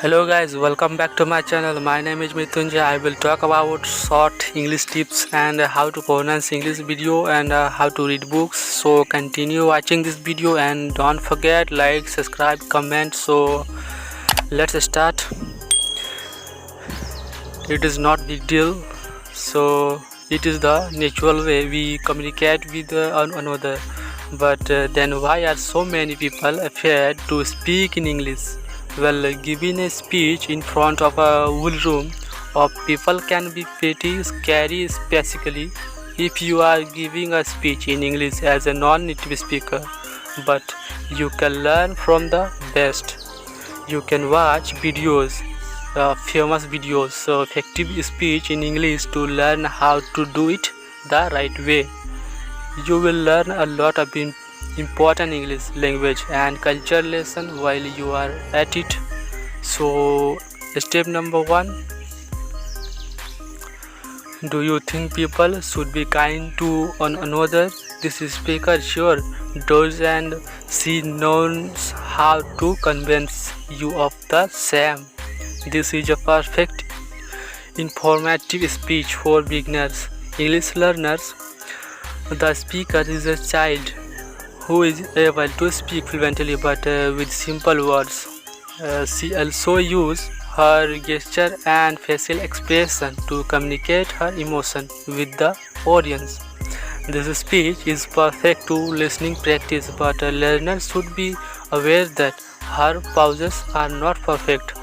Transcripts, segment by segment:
Hello guys, welcome back to my channel. My name is Mrityunjay. I will talk about short English tips and how to pronounce English video and how to read books. So continue watching this video and don't forget like, subscribe, comment. So let's start. It is not big deal. So it is the natural way we communicate with another. But then why are so many people afraid to speak in English? Well, giving a speech in front of a whole room of people can be pretty scary, especially if you are giving a speech in English as a non-native speaker. But you can learn from the best. You can watch videos, famous videos, effective speech in English to learn how to do it the right way. You will learn a lot of important English language and culture lesson while you are at it. So step number 1, do you think people should be kind to one another? This speaker sure does, and she knows how to convince you of the same. This is a perfect informative speech for beginners, English learners. The speaker is a child who is able to speak fluently but with simple words. She also uses her gesture and facial expression to communicate her emotion with the audience. This speech is perfect to listening practice, but learners should be aware that her pauses are not perfect.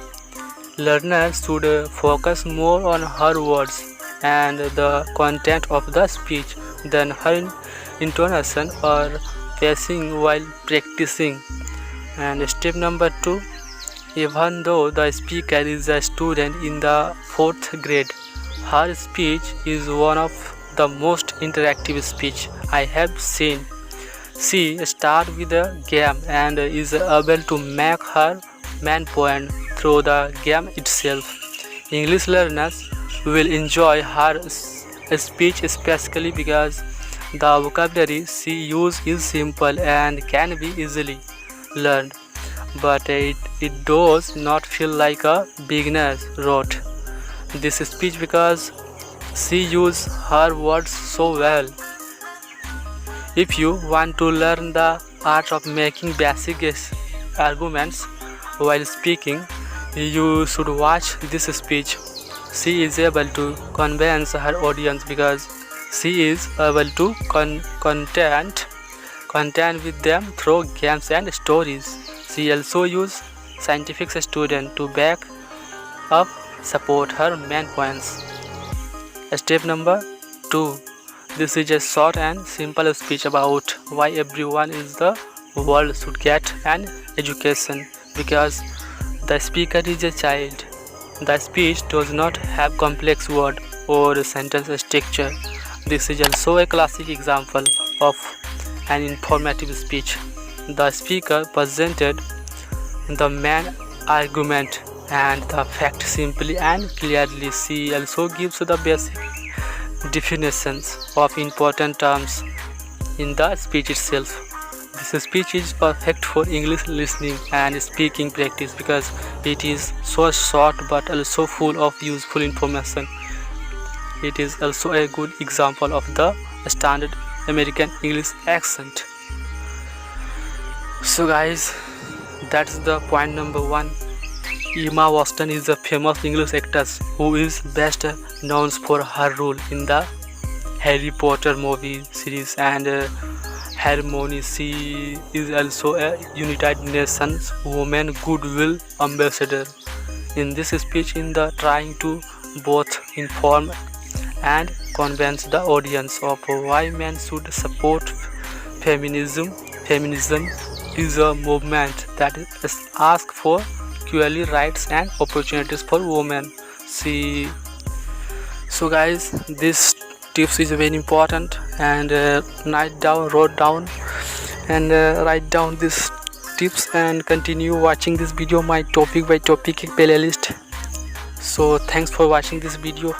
Learners should focus more on her words and the content of the speech than her intonation or pacing while practicing. And step number 2, even though the speaker is a student in the 4th grade, her speech is one of the most interactive speech I have seen. She starts with a game and is able to make her main point through the game itself. English learners will enjoy her speech especially because the vocabulary she uses is simple and can be easily learned, but it does not feel like a beginner wrote this speech because she uses her words so well. If you want to learn the art of making basic arguments while speaking, you should watch this speech. She is able to convince her audience because she is able to content with them through games and stories. She also uses scientific students to back up support her main points. Step number 2. This is a short and simple speech about why everyone in the world should get an education because the speaker is a child. The speech does not have complex word or sentence structure. This is also a classic example of an informative speech. The speaker presented the main argument and the fact simply and clearly. She also gives the basic definitions of important terms in the speech itself. This speech is perfect for English listening and speaking practice because it is so short but also full of useful information. It is also a good example of the standard American English accent. So guys, that's the point number 1. Emma Watson is a famous English actress who is best known for her role in the Harry Potter movie series and Hermione. She is also a United Nations Women Goodwill Ambassador. In this speech, in the trying to both inform and convince the audience of why men should support feminism. Feminism is a movement that asks for equal rights and opportunities for women. So guys, this tips is very important, and wrote down and write down these tips and continue watching this video, my topic by topic playlist. So thanks for watching this video.